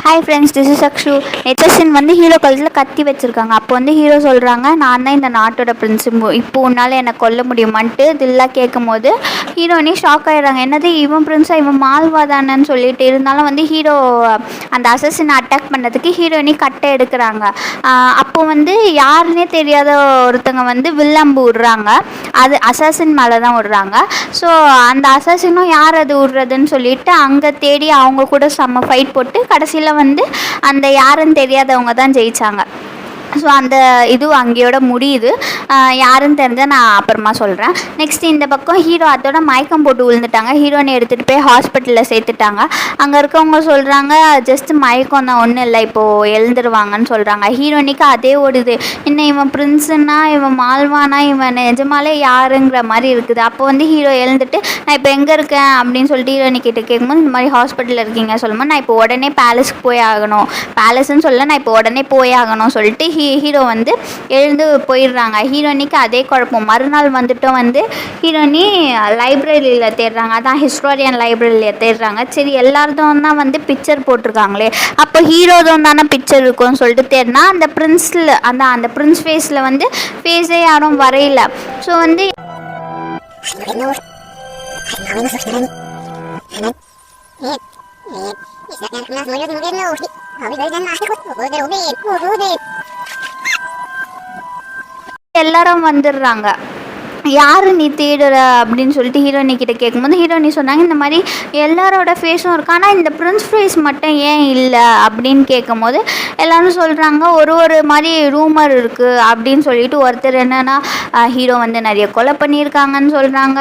Hi friends, this is Akshu. நெச்சஸின் வந்து hero கழுத்தில் கத்தி வச்சுருக்காங்க. அப்போ வந்து ஹீரோ சொல்கிறாங்க, நான் தான் இந்த நாட்டோட பிரின்ஸு, இப்போ உன்னால் என்னை கொல்ல முடியுமான்ட்டு தில்லா கேட்கும் போது ஹீரோனி ஷாக் ஆகிடுறாங்க. என்னது இவன் பிரின்ஸா, இவன் மால்வாதானன்னு சொல்லிட்டு. இருந்தாலும் வந்து ஹீரோ அந்த அசஸினை அட்டாக் பண்ணுறதுக்கு ஹீரோனி கட்டை எடுக்கிறாங்க. அப்போ வந்து யாருன்னே தெரியாத ஒருத்தங்க வந்து வில்லம்பு விடுறாங்க. அது அசாசின் மேலே தான் விடுறாங்க. ஸோ அந்த அசாசினும் யார் அது விடுறதுன்னு சொல்லிட்டு அங்கே தேடி அவங்க கூட செம்ம ஃபைட் போட்டு கடைசியில் வந்து அந்த யாருன்னு தெரியாதவங்க தான் ஜெயித்தாங்க. ஸோ அந்த இது அங்கேயோட முடியுது. யாருன்னு தெரிஞ்சால் நான் அப்புறமா சொல்கிறேன். நெக்ஸ்ட் இந்த பக்கம் ஹீரோ அதோட மயக்கம் போட்டு விழுந்துட்டாங்க. ஹீரோனை எடுத்துகிட்டு போய் ஹாஸ்பிட்டலில் சேர்த்துட்டாங்க. அங்கே இருக்கவங்க சொல்கிறாங்க, ஜஸ்ட் மயக்கம் தான், ஒன்றும் இல்லை, இப்போது எழுந்துருவாங்கன்னு சொல்கிறாங்க. ஹீரோனிக்கு அதே ஓடுது, இன்னும் இவன் பிரின்ஸுன்னா இவன் மால்வானா இவன் நிஜமாலே யாருங்கிற மாதிரி இருக்குது. அப்போ வந்து ஹீரோ எழுந்துட்டு நான் இப்போ எங்கே இருக்கேன் அப்படின்னு சொல்லிட்டு ஹீரோனி கிட்ட கேட்கும்போது இந்த மாதிரி ஹாஸ்பிட்டலில் இருக்கீங்க சொல்லும்போது நான் இப்போ உடனே பேலஸ்க்கு போய் ஆகணும், பேலஸ்ன்னு சொல்ல நான் இப்போ உடனே போய் ஆகணும் சொல்லிட்டு ஹீரோ வந்து எழுந்து போயிடுறாங்க. ஹீரோனிக்கு அதே குழப்பம். மறுநாள் வந்துட்டும் வந்து ஹீரோனி லைப்ரரியில் தேடுறாங்க. அதான் ஹிஸ்டோரியன் லைப்ரரியில் தேடுறாங்க. சரி எல்லாருதும் தான் வந்து பிக்சர் போட்டிருக்காங்களே, அப்போ ஹீரோதும் தானே பிக்சர் இருக்கும்னு சொல்லிட்டு தேடினா அந்த பிரின்ஸில் அந்த பிரின்ஸ் ஃபேஸில் வந்து ஃபேஸே யாரும் வரையில. ஸோ வந்து எல்லாரும் வந்துடுறாங்க. யார் நீ தேடுற அப்படின்னு சொல்லிட்டு ஹீரோனி கிட்ட கேட்கும்போது ஹீரோனி சொன்னாங்க, இந்த மாதிரி எல்லாரோட ஃபேஸும் இருக்கு, ஆனால் இந்த பிரின்ஸ் ஃபேஸ் மட்டும் ஏன் இல்லை அப்படின்னு கேட்கும்போது எல்லோரும் சொல்கிறாங்க ஒரு மாதிரி ரூமர் இருக்குது அப்படின்னு சொல்லிட்டு. ஒருத்தர் என்னென்னா ஹீரோ வந்து நிறைய கொலை பண்ணியிருக்காங்கன்னு சொல்கிறாங்க.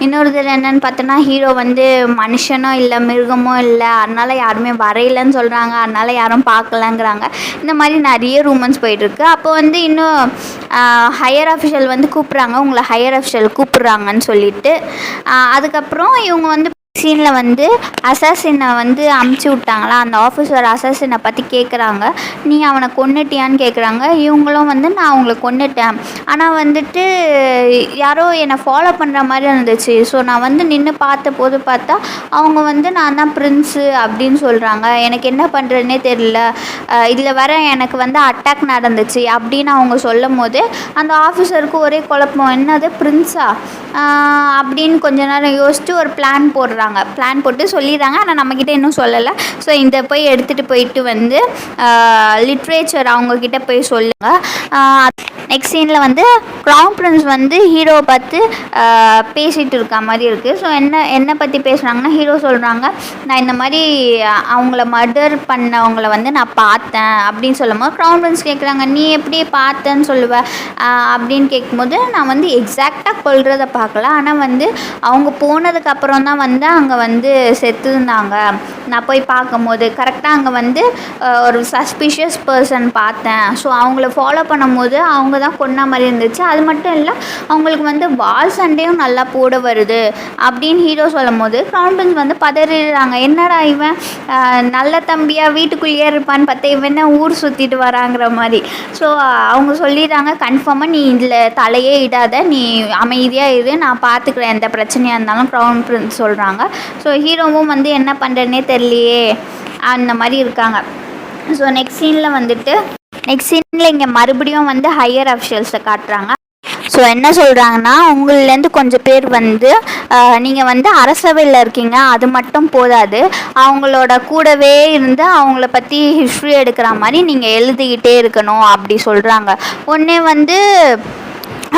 இன்னொருத்தர் என்னென்னு பார்த்தோன்னா ஹீரோ வந்து மனுஷனும் இல்லை மிருகமும் இல்லை, அதனால் யாருமே வரையிலன்னு சொல்கிறாங்க, அதனால் யாரும் பார்க்கலங்கிறாங்க. இந்த மாதிரி நிறைய ரூமர்ஸ் போயிட்டுருக்கு. அப்போ வந்து இன்னும் ஹையர் அஃபிஷியல் வந்து கூப்பிட்றாங்க, உங்களை ஹையர் அஃபிஷியல் கூப்பிட்றாங்கன்னு சொல்லிட்டு. அதுக்கப்புறம் இவங்க வந்து சீனில் வந்து அசாசினை வந்து அமுச்சு விட்டாங்களா, அந்த ஆஃபீஸர் அசாசினை பற்றி கேட்குறாங்க, நீ அவனை கொன்னுட்டியான்னு கேட்குறாங்க. இவங்களும் வந்து நான் அவங்கள கொன்னுட்டேன், ஆனால் வந்துட்டு யாரோ என்னை ஃபாலோ பண்ணுற மாதிரி இருந்துச்சு. ஸோ நான் வந்து நின்று பார்த்தா அவங்க வந்து நான் தான் பிரின்ஸு அப்படின்னு சொல்கிறாங்க. எனக்கு என்ன பண்ணுறதுனே தெரியல, இதில் வர எனக்கு வந்து அட்டாக் நடந்துச்சு அப்படின்னு அவங்க சொல்லும் போது அந்த ஆஃபீஸருக்கு ஒரே குழப்பம், என்னது பிரின்ஸா அப்படின்னு கொஞ்ச நேரம் யோசித்து ஒரு பிளான் போட்டு சொல்லிடுறாங்க. ஆனால் நம்மக்கிட்ட இன்னும் சொல்லலை. ஸோ இந்த போய் எடுத்துகிட்டு போயிட்டு வந்து லிட்ரேச்சர் அவங்கக்கிட்ட போய் சொல்லுங்கள். நெக்ஸ்ட் சீனில் வந்து க்ரௌன் பிரின்ஸ் வந்து ஹீரோவை பார்த்து பேசிகிட்டு இருக்க மாதிரி இருக்குது. ஸோ என்ன பற்றி பேசுகிறாங்கன்னா ஹீரோ சொல்கிறாங்க, நான் இந்த மாதிரி அவங்கள மர்டர் பண்ணவங்கள வந்து நான் பார்த்தேன் அப்படின்னு சொல்லும்போது க்ரௌன் பிரின்ஸ் கேட்குறாங்க, நீ எப்படி பார்த்தேன்னு சொல்லுவேன் அப்படின்னு கேட்கும்போது நான் வந்து எக்ஸாக்டாக கொல்றதை பார்க்கல, ஆனால் வந்து அவங்க போனதுக்கப்புறம் தான் வந்து அங்கே வந்து செத்துருந்தாங்க. நான் போய் பார்க்கும்போது கரெக்டாக அங்கே வந்து ஒரு சஸ்பிஷியஸ் பர்சன் பார்த்தேன். ஸோ அவங்கள ஃபாலோ பண்ணும்போது அவங்க தான் கொன்ன மாதிரி இருந்துச்சு. அது மட்டும் இல்லை, அவங்களுக்கு வந்து வால் சண்டையும் நல்லா போட வருது அப்படின்னு ஹீரோ சொல்லும் போது க்ரௌன் பிரின்ஸ் வந்து பதறிடுறாங்க, என்னடா இவன் நல்ல தம்பியாக வீட்டுக்குள்ளேயே இருப்பான்னு பார்த்தா இவன் ஊர் சுற்றிட்டு வராங்கிற மாதிரி. ஸோ அவங்க சொல்லிடுறாங்க, கன்ஃபார்மாக நீ இதில் தலையே இடாத, நீ அமைதியாக இரு, நான் பார்த்துக்கிறேன் எந்த பிரச்சனையாக இருந்தாலும் க்ரௌன் பிரின்ஸ் சொல்கிறாங்க. ஸோ ஹீரோவும் வந்து என்ன பண்ணுறதுனே தெரியலையே அந்த மாதிரி இருக்காங்க. ஸோ நெக்ஸ்ட் சீனில் இங்கே மறுபடியும் வந்து ஹையர் அஃபிஷியல்ஸை காட்டுறாங்க. ஸோ என்ன சொல்கிறாங்கன்னா, உங்கள்லேருந்து கொஞ்சம் பேர் வந்து நீங்கள் வந்து அரசவையில் இருக்கீங்க, அது மட்டும் போதாது, அவங்களோட கூடவே இருந்து அவங்கள பற்றி ஹிஸ்ட்ரி எடுக்கிற மாதிரி நீங்கள் எழுதிக்கிட்டே இருக்கணும் அப்படி சொல்கிறாங்க. ஒன்றே வந்து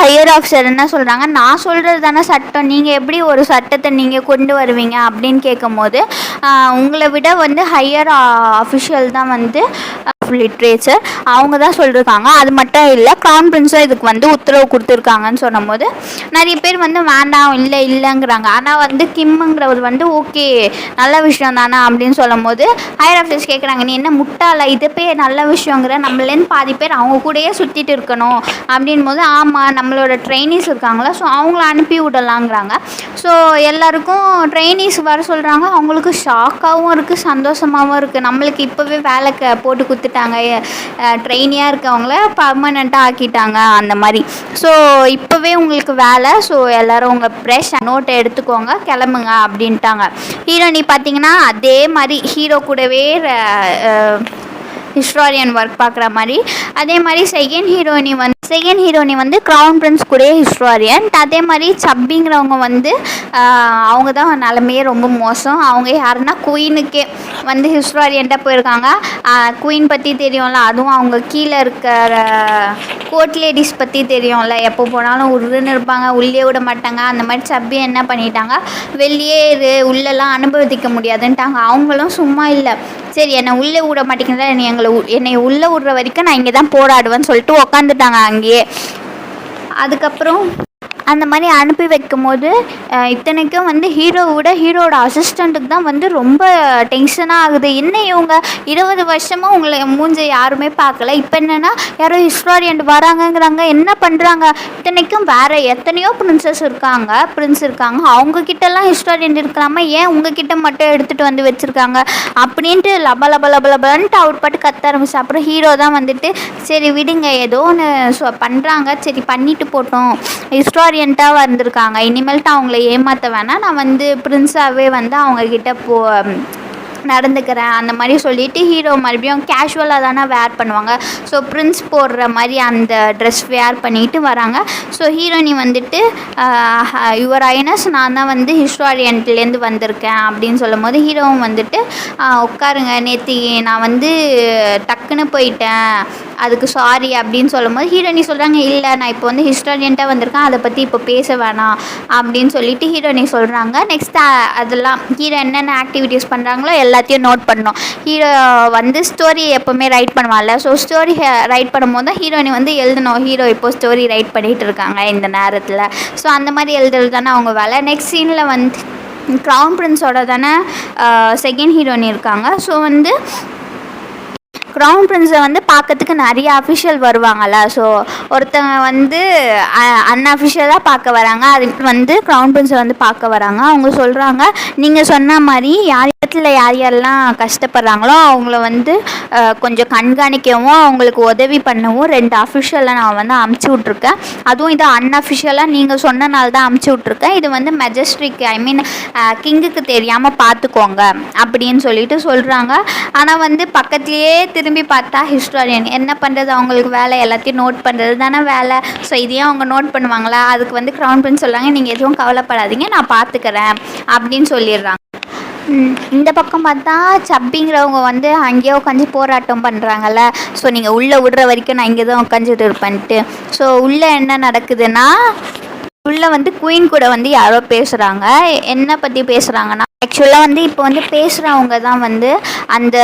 ஹையர் ஆஃபீஸர் என்ன சொல்கிறாங்க, நான் சொல்கிறது தானே சட்டம், நீங்கள் எப்படி ஒரு சட்டத்தை நீங்கள் கொண்டு வருவீங்க அப்படின்னு கேட்கும்போது உங்களை விட வந்து ஹையர் அஃபிஷியல் தான் வந்து லிட்ரேச்சர் அவங்க தான் சொல்லியிருக்காங்க. அது மட்டும் இல்லை, க்ரௌன் பிரின்ஸும் இதுக்கு வந்து உத்தரவு கொடுத்துருக்காங்கன்னு சொன்னும்போது நிறைய பேர் வந்து வேண்டாம் இல்லைங்கிறாங்க. ஆனால் வந்து கிம்முங்கிறவர் வந்து ஓகே நல்ல விஷயம் தானே அப்படின்னு சொல்லும் போது ஹையர் ஆஃபீஸர்ஸ் கேட்குறாங்க, நீ என்ன முட்டாளா, இது போய் நல்ல விஷயங்கிற, நம்மளேருந்து பாதி பேர் அவங்க கூடயே சுற்றிட்டு இருக்கணும் அப்படின் போது ஆமாம் நம்மளோட ட்ரெயினிஸ் இருக்காங்களா, ஸோ அவங்கள அனுப்பி விடலாங்கிறாங்க. ஸோ எல்லாருக்கும் ட்ரெயினிஸ் வர சொல்கிறாங்க. அவங்களுக்கு ஷாக்காகவும் இருக்குது, சந்தோஷமாகவும் இருக்குது. நம்மளுக்கு இப்போவே வேலை போட்டு கொடுத்துட்டு ஆக்கிட்டாங்க, ட்ரெயினியாக இருக்கவங்கள பர்மனெண்ட்டாக ஆக்கிட்டாங்க அந்த மாதிரி. ஸோ இப்போவே உங்களுக்கு வேலை, ஸோ எல்லோரும் உங்கள் ப்ரெஷ் நோட்டை எடுத்துக்கோங்க, கிளம்புங்க அப்படின்ட்டாங்க. ஹீரோயினி பார்த்தீங்கன்னா அதே மாதிரி ஹீரோ கூடவே ஹிஸ்டாரியன் ஒர்க் பார்க்குற மாதிரி. அதே மாதிரி செகண்ட் ஹீரோயினி வந்து க்ரௌன் பிரின்ஸ் கூட ஹிஸ்டாரியன். அதே மாதிரி சப்பிங்கிறவங்க வந்து அவங்க தான் நிலமையே ரொம்ப மோசம். அவங்க யாருன்னா குயினுக்கே வந்து ஹிஸ்டாரியன்ட்டாக போயிருக்காங்க. குயின் பற்றி தெரியும்ல, அதுவும் அவங்க கீழே இருக்கிற கோர்ட் லேடிஸ் பற்றி தெரியும்ல, எப்போ போனாலும் உருன்னு இருப்பாங்க, உள்ளே விட மாட்டாங்க. அந்த மாதிரி சப்பி என்ன பண்ணிட்டாங்க, வெளியே உள்ளெல்லாம் அனுபவிக்க முடியாதுன்ட்டாங்க. அவங்களும் சும்மா இல்லை, சரி என்னை உள்ளே விட மாட்டேங்கிறதா, என்னை உள்ளே விடுற வரைக்கும் நான் இங்கே தான் போராடுவேன்னு சொல்லிட்டு உக்காந்துட்டாங்க அங்கேயே. அதுக்கப்புறம் அந்த மாதிரி அனுப்பி வைக்கும் போது இத்தனைக்கும் வந்து ஹீரோவோட அசிஸ்டண்ட்டுக்கு தான் வந்து ரொம்ப டென்ஷனாக ஆகுது. என்ன இவங்க 20 வருஷமாக உங்களை மூஞ்ச யாருமே பார்க்கல, இப்போ என்னென்னா யாரோ ஹிஸ்டாரியன் வராங்கங்கிறாங்க, என்ன பண்ணுறாங்க? இத்தனைக்கும் வேறு எத்தனையோ பிரின்ஸ் இருக்காங்க, அவங்கக்கிட்டலாம் ஹிஸ்டாரியன் இருக்கலாமா, ஏன் உங்ககிட்ட மட்டும் எடுத்துகிட்டு வந்து வச்சுருக்காங்க அப்படின்ட்டு லபலபலபலன்ட்டு அவர் பாட்டு கத்த ஆரம்பிச்சு. அப்புறம் ஹீரோ தான் வந்துட்டு சரி விடுங்க, ஏதோ ஒன்று பண்ணுறாங்க, சரி பண்ணிட்டு போட்டோம், ஹிஸ்டாரியன்ட்டாக வந்திருக்காங்க, இனிமேல்ட்டு அவங்கள ஏமாற்ற வேணாம், நான் வந்து பிரின்ஸாகவே வந்து அவங்கக்கிட்ட நடந்துக்கிறேன் அந்த மாதிரி சொல்லிவிட்டு ஹீரோ மறுபடியும் கேஷுவலாக தானே வேர் பண்ணுவாங்க. ஸோ பிரின்ஸ் போடுற மாதிரி அந்த ட்ரெஸ் வேர் பண்ணிட்டு வராங்க. ஸோ ஹீரோயினி வந்துட்டு யுவர் ஐனஸ், நான் தான் வந்து ஹிஸ்டாரியன்ட்லேருந்து வந்திருக்கேன் அப்படின்னு சொல்லும் போது ஹீரோவும் வந்துட்டு உட்காருங்க, நேற்று நான் வந்து டக்குன்னு போயிட்டேன், அதுக்கு சாரி அப்படின்னு சொல்லும் போது ஹீரோயினி சொல்கிறாங்க, இல்லை நான் இப்போ வந்து ஹிஸ்டாரியன்ட்டாக வந்திருக்கேன், அதை பற்றி இப்போ பேச வேணாம் அப்படின்னு சொல்லிட்டு ஹீரோயினி சொல்கிறாங்க. நெக்ஸ்ட் அதெல்லாம் ஹீரோ என்னென்ன ஆக்டிவிட்டீஸ் பண்ணுறாங்களோ எல்லாத்தையும் நோட் பண்ணோம். ஹீரோ வந்து ஸ்டோரி எப்போவுமே ரைட் பண்ணுவான்ல, ஸோ ஸ்டோரி ரைட் பண்ணும்போது தான் ஹீரோயினி வந்து எழுதணும், ஹீரோ இப்போ ஸ்டோரி ரைட் பண்ணிகிட்டு இருக்காங்க இந்த நேரத்தில். ஸோ அந்த மாதிரி எழுதுறது தானே அவங்க வேலை. நெக்ஸ்ட் சீனில் வந்து க்ரௌன் பிரின்ஸோட தானே செகண்ட் ஹீரோயினி இருக்காங்க. ஸோ வந்து க்ரௌன் பிரின்ஸை வந்து பார்க்கறதுக்கு நிறைய அஃபிஷியல் வருவாங்கள்ல, ஸோ ஒருத்தவங்க வந்து அன்அஃபிஷியலாக பார்க்க வராங்க, அதுக்கு வந்து க்ரௌன் பிரின்ஸை வந்து பார்க்க வராங்க. அவங்க சொல்கிறாங்க, நீங்கள் சொன்ன மாதிரி யாரெல்லாம் கஷ்டப்படுறாங்களோ அவங்கள வந்து கொஞ்சம் கண்காணிக்கவும் அவங்களுக்கு உதவி பண்ணவும் 2 அஃபிஷியலை நான் வந்து அமுச்சு விட்ருக்கேன். அதுவும் இது அன்அஃபிஷியலாக நீங்கள் சொன்னனால தான் அமுச்சு விட்ருக்கேன். இது வந்து மெஜஸ்ட்ரிக் கிங்குக்கு தெரியாமல் பார்த்துக்கோங்க அப்படின்னு சொல்லிட்டு சொல்கிறாங்க. ஆனால் வந்து பக்கத்துலேயே திரும்பி பார்த்தா ஹிஸ்டாரியன் என்ன பண்ணுறது, அவங்களுக்கு வேலை எல்லாத்தையும் நோட் பண்ணுறது தானே வேலை. ஸோ இதையும் அவங்க நோட் பண்ணுவாங்களா, அதுக்கு வந்து க்ரௌன் பிரின்ஸ் சொல்கிறாங்க, நீங்கள் எதுவும் கவலைப்படாதீங்க, நான் பார்த்துக்கிறேன் அப்படின்னு சொல்லிடுறாங்க. இந்த பக்கம் பார்த்தா சப்பிங்கிறவங்க வந்து அங்கேயே உட்காந்து போராட்டம் பண்ணுறாங்கல்ல, ஸோ நீங்கள் உள்ளே விடுற வரைக்கும் நான் இங்கே தான் உட்காந்துட்டு இருப்பேன்ட்டு. ஸோ உள்ளே என்ன நடக்குதுன்னா, உள்ளே வந்து குயின் கூட வந்து யாரோ பேசுகிறாங்க. என்ன பற்றி பேசுகிறாங்கன்னா, ஆக்சுவலாக வந்து இப்போ வந்து பேசுகிறவங்க தான் வந்து அந்த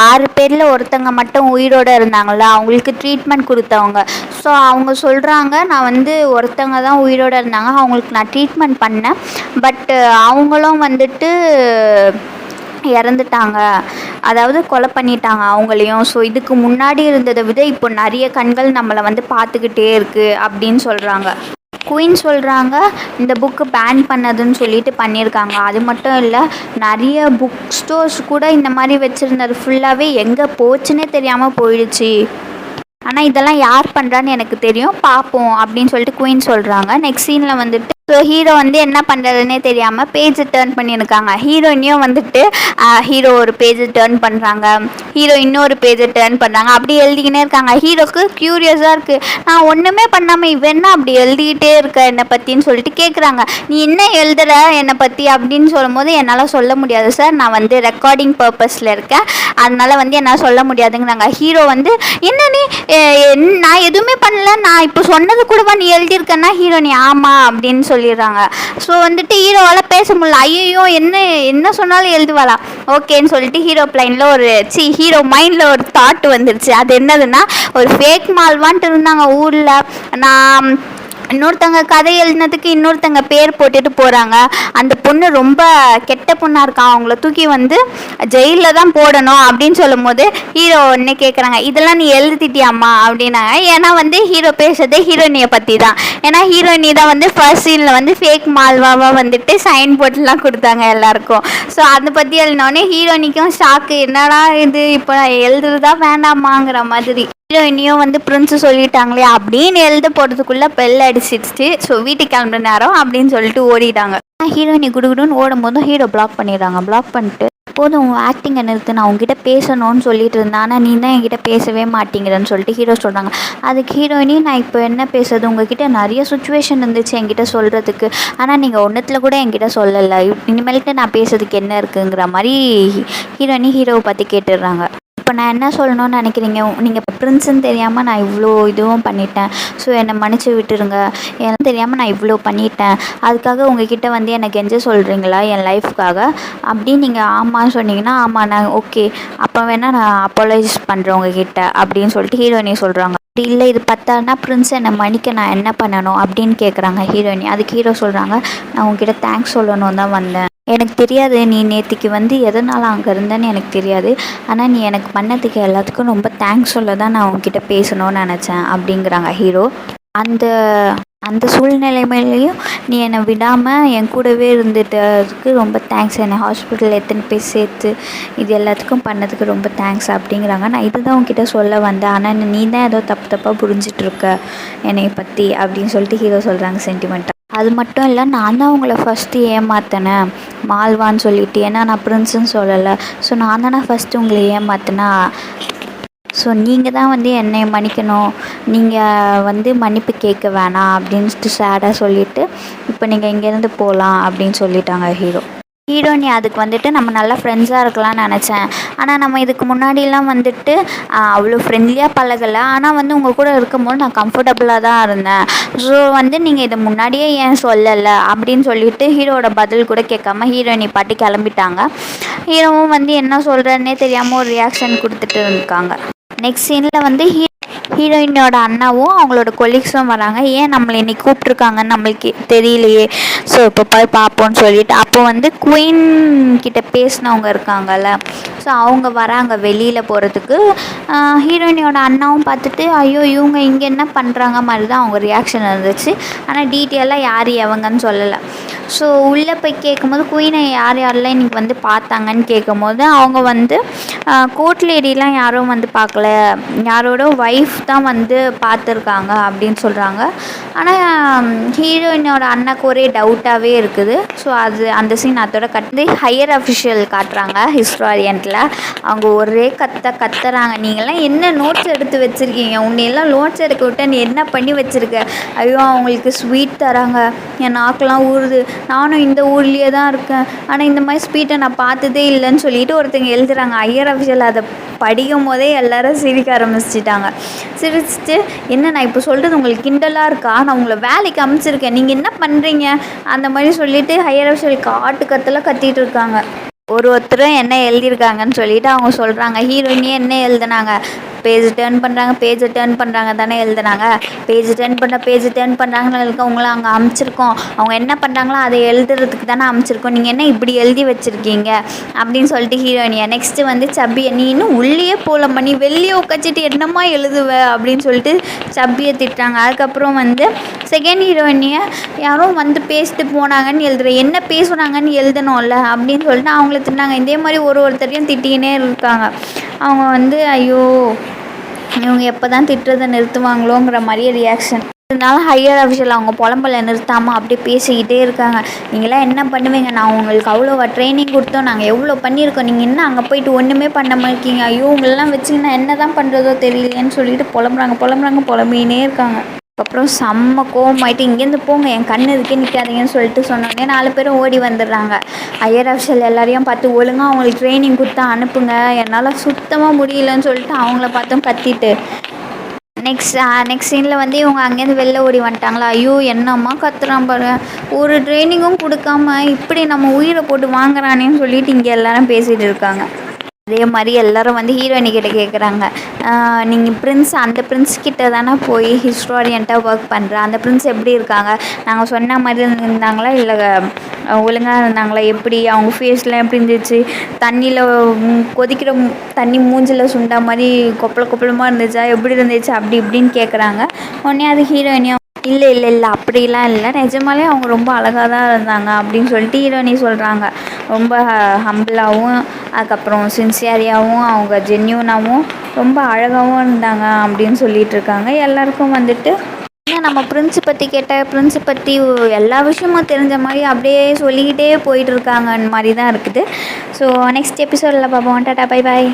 6 பேரில் ஒருத்தங்க மட்டும் உயிரோடு இருந்தாங்கள, அவங்களுக்கு ட்ரீட்மெண்ட் கொடுத்தவங்க. ஸோ அவங்க சொல்கிறாங்க, நான் வந்து ஒருத்தங்க தான் உயிரோடு இருந்தாங்க, அவங்களுக்கு நான் ட்ரீட்மெண்ட் பண்ணேன், பட் அவங்களும் வந்துட்டு இறந்துட்டாங்க, அதாவது கொலை பண்ணிட்டாங்க அவங்களையும். ஸோ இதுக்கு முன்னாடி இருந்ததை விட இப்போ நிறைய கண்கள் நம்மளை வந்து பார்த்துக்கிட்டே இருக்குது அப்படின்னு சொல்கிறாங்க. குயின் சொல்கிறாங்க, இந்த புக்கு பேன் பண்ணதுன்னு சொல்லிட்டு பண்ணியிருக்காங்க. அது மட்டும் இல்லை, நிறைய புக் ஸ்டோர்ஸ் கூட இந்த மாதிரி வச்சுருந்தது ஃபுல்லாகவே எங்கே போச்சுன்னே தெரியாமல் போயிடுச்சு, ஆனால் இதெல்லாம் யார் பண்ணுறான்னு எனக்கு தெரியும், பார்ப்போம் அப்படின்னு சொல்லிட்டு குயின் சொல்கிறாங்க. நெக்ஸ்ட் சீனில் வந்துட்டு ஸோ ஹீரோ வந்து என்ன பண்ணுறதுனே தெரியாமல் பேஜை டேர்ன் பண்ணியிருக்காங்க. ஹீரோயினியும் வந்துட்டு ஹீரோ ஒரு பேஜை டேர்ன் பண்ணுறாங்க, ஹீரோ இன்னொரு பேஜை டேர்ன் பண்ணுறாங்க, அப்படி எழுதிக்கினே இருக்காங்க. ஹீரோக்கு க்யூரியஸாக இருக்குது, நான் ஒன்றுமே பண்ணாமல் இவன்னா அப்படி எழுதிக்கிட்டே இருக்க என்னை பற்றின்னு சொல்லிட்டு கேட்குறாங்க. நீ என்ன எழுதுகிற என்னை பற்றி அப்படின்னு சொல்லும் போது, என்னால் சொல்ல முடியாது சார், நான் வந்து ரெக்கார்டிங் பர்பஸில் இருக்கேன், அதனால் வந்து என்னால் சொல்ல முடியாதுங்கிறாங்க. ஹீரோ வந்து என்ன நீ நான் எதுவுமே பண்ணல, நான் இப்போ சொன்னது கூடவா நீ எழுதியிருக்கேன்னா, ஹீரோ நீ ஆமாம் அப்படின்னு சொல்லிடுறாங்க. ஸோ வந்துட்டு ஹீரோவால் பேச முடியல, ஐயோ என்ன சொன்னாலும் எழுதுவாளா, ஓகேன்னு சொல்லிட்டு ஹீரோ பிளைனில் ஹீரோ மைண்டில் ஒரு தாட் வந்துருச்சு. அது என்னதுன்னா, ஒரு ஃபேக் மால்வான்ட்டு இருந்தாங்க ஊரில், நான் இன்னொருத்தங்க கதை எழுதினதுக்கு இன்னொருத்தங்க பேர் போட்டுட்டு போகிறாங்க. அந்த பொண்ணு ரொம்ப கெட்ட பொண்ணாக இருக்கா, அவங்கள தூக்கி வந்து ஜெயிலில் தான் போடணும் அப்படின்னு சொல்லும் போது ஹீரோ உடனே கேட்குறாங்க, இதெல்லாம் நீ எழுதிட்டியாம்மா அப்படின்னாங்க. ஏன்னா வந்து ஹீரோ பேசுறதே ஹீரோயினியை பற்றி தான். ஏன்னா ஹீரோயினி தான் வந்து ஃபர்ஸ்ட் சீனில் வந்து ஃபேக் மால்வாவாக வந்துட்டு சைன் போட்டுலாம் கொடுத்தாங்க எல்லாருக்கும். ஸோ அதை பற்றி எழுதினோடனே ஹீரோயினிக்கும் ஷாக்கு, என்னடா இது இப்போ எழுதுறதா வேண்டாமாங்கிற மாதிரி. ஹீரோயினியும் வந்து பிரின்ஸு சொல்லிட்டாங்களே அப்படின்னு எழுத போகிறதுக்குள்ளே பெல் அடிச்சிடுச்சு. ஸோ வீட்டுக்கு கிளம்புற நேரம் அப்படின்னு சொல்லிட்டு ஓடிட்டாங்க. ஹீரோயினி குடுகுடுன்னு ஓடும் போதும் ஹீரோ பிளாக் பண்ணிடுறாங்க. பிளாக் பண்ணிட்டு போதும் உன் ஆக்டிங்கை நிறுத்து, நான் உங்ககிட்ட பேசணும்னு சொல்லிட்டு இருந்தேன், ஆனால் நீ தான் என்கிட்ட பேசவே மாட்டேங்கிறன்னு சொல்லிட்டு ஹீரோ சொல்கிறாங்க. அதுக்கு ஹீரோயினி, நான் இப்போ என்ன பேசுறது, உங்ககிட்ட நிறைய சுச்சுவேஷன் இருந்துச்சு என்கிட்ட சொல்கிறதுக்கு, ஆனால் நீங்கள் ஒன்றுத்தில் கூட என்கிட்ட சொல்லலை, இனிமேல்ட்டு நான் பேசுறதுக்கு என்ன இருக்குங்கிற மாதிரி ஹீரோயினி ஹீரோவை பற்றி கேட்டுடுறாங்க. இப்போ நான் என்ன சொல்லணும்னு நினைக்கிறீங்க, நீங்கள் பிரின்ஸுன்னு தெரியாமல் நான் இவ்வளோ இதுவும் பண்ணிட்டேன், ஸோ என்னை மன்னிச்சு விட்டுருங்க, எனக்கு தெரியாமல் நான் இவ்வளோ பண்ணிட்டேன், அதுக்காக உங்ககிட்ட வந்து என்னை கெஞ்ச சொல்கிறீங்களா என் லைஃப்க்காக அப்படின்னு நீங்கள் ஆமான்னு சொன்னீங்கன்னா, ஆமாம் நான் ஓகே, அப்போ வேணால் நான் அப்பாலைஸ் பண்ணுறேன் உங்ககிட்ட அப்படின்னு சொல்லிட்டு ஹீரோயினி சொல்கிறாங்க. அப்படி இல்லை இது பத்தாதுன்னா பிரின்ஸ் என்னை மன்னிக்க நான் என்ன பண்ணணும் அப்படின்னு கேட்குறாங்க ஹீரோயினி. அதுக்கு ஹீரோ சொல்கிறாங்க, நான் உங்ககிட்ட தேங்க்ஸ் சொல்லணும் தான் வந்தேன், எனக்கு தெரியாது நீ நேற்றுக்கு வந்து எதனால் அங்கே இருந்தேன்னு எனக்கு தெரியாது, ஆனால் நீ எனக்கு பண்ணதுக்கு எல்லாத்துக்கும் ரொம்ப தேங்க்ஸ் சொல்ல தான் நான் உங்ககிட்ட பேசணும்னு நினச்சேன் அப்படிங்கிறாங்க ஹீரோ. அந்த அந்த சூழ்நிலைமையிலையும் நீ என்னை விடாமல் என் கூடவே இருந்துட்டதுக்கு ரொம்ப தேங்க்ஸ், என்னை ஹாஸ்பிட்டலில் எத்தனை பேர் சேர்த்து இது எல்லாத்துக்கும் பண்ணதுக்கு ரொம்ப தேங்க்ஸ் அப்படிங்கிறாங்க. நான் இதுதான் உங்ககிட்ட சொல்ல வந்தேன், ஆனால் நீ தான் ஏதோ தப்பாக புரிஞ்சிட்ருக்க என்னை பற்றி அப்படின்னு சொல்லிட்டு ஹீரோ சொல்கிறாங்க சென்டிமெண்ட்டாக. அது மட்டும் இல்லை, நான் தான் உங்களை ஃபஸ்ட்டு ஏமாற்றினேன் மால்வான்னு சொல்லிட்டு, ஏன்னா நான் பிரின்ஸுன்னு சொல்லலை, ஸோ நான் தானே ஃபஸ்ட்டு உங்களை ஏமாற்றினா, ஸோ நீங்கள் தான் வந்து என்னை மன்னிக்கணும், நீங்கள் வந்து மன்னிப்பு கேட்க வேணாம் அப்படின்ட்டு சேடாக சொல்லிவிட்டு இப்போ நீங்கள் இங்கேருந்து போகலாம் அப்படின்னு சொல்லிட்டாங்க ஹீரோ. ஹீரோயினி அதுக்கு வந்துட்டு நம்ம நல்லா ஃப்ரெண்ட்ஸாக இருக்கலாம்னு நினச்சேன், ஆனால் நம்ம இதுக்கு முன்னாடிலாம் வந்துட்டு அவ்வளோ ஃப்ரெண்ட்லியாக பழகலை, ஆனால் வந்து உங்கள் கூட இருக்கும்போது நான் கம்ஃபர்டபுளாக தான் இருந்தேன், ஸோ வந்து நீங்கள் இதை முன்னாடியே ஏன் சொல்லலை அப்படின்னு சொல்லிட்டு ஹீரோவோட பதில் கூட கேட்காம ஹீரோயினி பாட்டி கிளம்பிட்டாங்க. ஹீரோவும் வந்து என்ன சொல்கிறேன்னே தெரியாமல் ஒரு ரியாக்ஷன் கொடுத்துட்டு இருக்காங்க. நெக்ஸ்ட் சீனில் வந்து ஹீரோயினோட அண்ணாவும் அவங்களோட கொலீக்ஸும் வராங்க. ஏன் நம்மளை இன்னைக்கு கூப்பிட்ருக்காங்கன்னு நம்மளுக்கு தெரியலையே, ஸோ இப்போ போய் பார்ப்போம்னு சொல்லிட்டு அப்போ வந்து குயின் கிட்ட பேசினவங்க இருக்காங்கல்ல, ஸோ அவங்க வராங்க வெளியில் போகிறதுக்கு. ஹீரோயினோட அண்ணாவும் பார்த்துட்டு ஐயோ இவங்க இங்கே என்ன பண்ணுறாங்க மாதிரி தான் அவங்க ரியாக்ஷன் இருந்துச்சு, ஆனால் டீட்டெயிலாக யார் எவங்கன்னு சொல்லலை. ஸோ உள்ளே போய் கேட்கும்போது குயினை யார் யாரெல்லாம் இன்றைக்கி வந்து பார்த்தாங்கன்னு கேட்கும்போது அவங்க வந்து கோர்ட் லேடிலாம் யாரும் வந்து பார்க்கல, யாரோட ஒய்ஃப் தான் வந்து பார்த்துருக்காங்க அப்படின்னு சொல்கிறாங்க. ஆனால் ஹீரோயினோட அண்ணாக்கு ஒரே டவுட்டாகவே இருக்குது. ஸோ அது அந்த சீன் அதோட கட்டு ஹையர் அஃபிஷியல் காட்டுறாங்க ஹிஸ்டாரியன்ட்டில். அவங்க ஒரே கத்துறாங்க, நீங்கள்லாம் என்ன நோட்ஸ் எடுத்து வச்சுருக்கீங்க, உன்னையெல்லாம் நோட்ஸ் எடுக்க விட்டு நீ என்ன பண்ணி வச்சுருக்க, ஐயோ அவங்களுக்கு ஸ்வீட் தராங்க, என் நாக்கெலாம் ஊறுது, நானும் இந்த ஊர்லேயே தான் இருக்கேன், ஆனால் இந்த மாதிரி ஸ்வீட்டை நான் பார்த்ததே இல்லைன்னு சொல்லிட்டு ஒருத்தங்க எழுதுகிறாங்க. ஹையர் அஃபிஷியல் அதை படிக்கும் போதே எல்லோரும் சிரிக்க ஆரம்பிச்சிட்டாங்க. சிரிச்சிட்டு என்ன நான் இப்போ சொல்கிறது உங்களுக்கு கிண்டலாக இருக்கா, நான் உங்களை வேலைக்கு அமைச்சிருக்கேன், நீங்கள் என்ன பண்ணுறீங்க அந்த மாதிரி சொல்லிவிட்டு ஹையர் அஃபிஷியல் கத்தெல்லாம் கத்திட்டு இருக்காங்க. ஒருத்தரும் என்ன எழுதியிருக்காங்கன்னு சொல்லிட்டு அவங்க சொல்கிறாங்க. ஹீரோயினே என்ன எழுதுனாங்க, பேஜ் டேர்ன் பண்ணுறாங்க தானே எழுதுனாங்க, பேஜ் டேர்ன் பண்ணுறாங்கன்னு உங்களை அங்கே அமைச்சிருக்கோம், அவங்க என்ன பண்ணுறாங்களோ அதை எழுதுறதுக்கு தானே அமைச்சிருக்கோம், நீங்கள் என்ன இப்படி எழுதி வச்சுருக்கீங்க அப்படின்னு சொல்லிட்டு ஹீரோயினியா. நெக்ஸ்ட்டு வந்து சப்பியை, நீ இன்னும் உள்ளே போகலம்மா, நீ வெளியே உட்காச்சிட்டு என்னம்மா எழுதுவ அப்படின்னு சொல்லிட்டு சப்பியை திட்டுறாங்க. அதுக்கப்புறம் வந்து செகண்ட் ஹீரோயினியை யாரும் வந்து பேசிட்டு போனாங்கன்னு எழுதுற, என்ன பேசுனாங்கன்னு எழுதணும்ல அப்படின்னு சொல்லிட்டு அவங்கள திட்டினாங்க. இதே மாதிரி ஒருத்தரையும் திட்டிக்கினே இருக்காங்க. அவங்க வந்து ஐயோ இவங்க எப்போ தான் திட்டுறதை நிறுத்துவாங்களோங்கிற மாதிரியே ரியாக்ஷன். அதனால ஹையர் அஃபிஷியல் அவங்க புலம்பலை நிறுத்தாமல் அப்படியே பேசிக்கிட்டே இருக்காங்க. நீங்களாம் என்ன பண்ணுவீங்க, நான் உங்களுக்கு அவ்வளோவா ட்ரைனிங் கொடுத்தோம், நாங்கள் எவ்வளோ பண்ணியிருக்கோம், நீங்கள் என்ன அங்கே போயிட்டு ஒன்றுமே பண்ணாமல் இருக்கீங்க, ஐயோ உங்களெல்லாம் வச்சுங்கன்னா என்ன தான் பண்ணுறதோ தெரியலையேன்னு சொல்லிட்டு புலம்பினே இருக்காங்க. அதுக்கப்புறம் செம்ம கோவமாயிட்டு இங்கேருந்து போங்க, என் கண்ணு இதுக்கே நிற்காதீங்கன்னு சொல்லிட்டு சொன்னோடனே 4 பேரும் ஓடி வந்துடுறாங்க. ஹையர் அஃபிஷியல் எல்லாரையும் பார்த்து ஒழுங்காக அவங்களுக்கு ட்ரைனிங் கொடுத்தா அனுப்புங்க, என்னால் சுத்தமாக முடியலன்னு சொல்லிட்டு அவங்கள பார்த்தும் கத்திட்டு நெக்ஸ்ட் சீனில் வந்து இவங்க அங்கேருந்து வெளில ஓடி வந்துட்டாங்களா. ஐயோ என்னம்மா கத்துறான் பாரு, ஒரு ட்ரைனிங்கும் கொடுக்காம இப்படி நம்ம உயிரை போட்டு வாங்குறானேன்னு சொல்லிட்டு இங்கே எல்லாரும் பேசிகிட்டு இருக்காங்க. அதே மாதிரி எல்லோரும் வந்து ஹீரோயினி கிட்ட கேட்குறாங்க, நீங்கள் அந்த பிரின்ஸ் கிட்ட தானே போய் ஹிஸ்டாரியண்ட்டாக ஒர்க் பண்ணுறேன், அந்த பிரின்ஸ் எப்படி இருக்காங்க, நாங்கள் சொன்ன மாதிரி இருந்தாங்களா இல்லை ஒழுங்காக இருந்தாங்களா, எப்படி அவங்க ஃபேஸ்லாம் எப்படி இருந்துச்சு, தண்ணியில் கொதிக்கிற தண்ணி மூஞ்சில் சுண்டா மாதிரி கொப்பளமாக இருந்துச்சா, எப்படி இருந்துச்சு அப்படி இப்படின்னு கேட்குறாங்க. உடனே அது ஹீரோயினியும் இல்லை இல்லை இல்லை அப்படிலாம் இல்லை, நிஜமாலே அவங்க ரொம்ப அழகாக தான் இருந்தாங்க அப்படின்னு சொல்லிட்டு ஹீரோயினி சொல்கிறாங்க. ரொம்ப ஹம்பிளாகவும் அதுக்கப்புறம் சின்சியரியாகவும் அவங்க ஜென்யூனாகவும் ரொம்ப அழகாகவும் இருந்தாங்க அப்படின்னு சொல்லிட்டு இருக்காங்க. எல்லாருக்கும் வந்துட்டு நம்ம பிரின்ஸை பற்றி பிரின்ஸை பற்றி எல்லா விஷயமும் தெரிஞ்ச மாதிரி அப்படியே சொல்லிக்கிட்டே போயிட்டுருக்காங்க மாதிரி தான் இருக்குது. ஸோ நெக்ஸ்ட் எபிசோடில் பார்ப்போம். Tata, bye bye.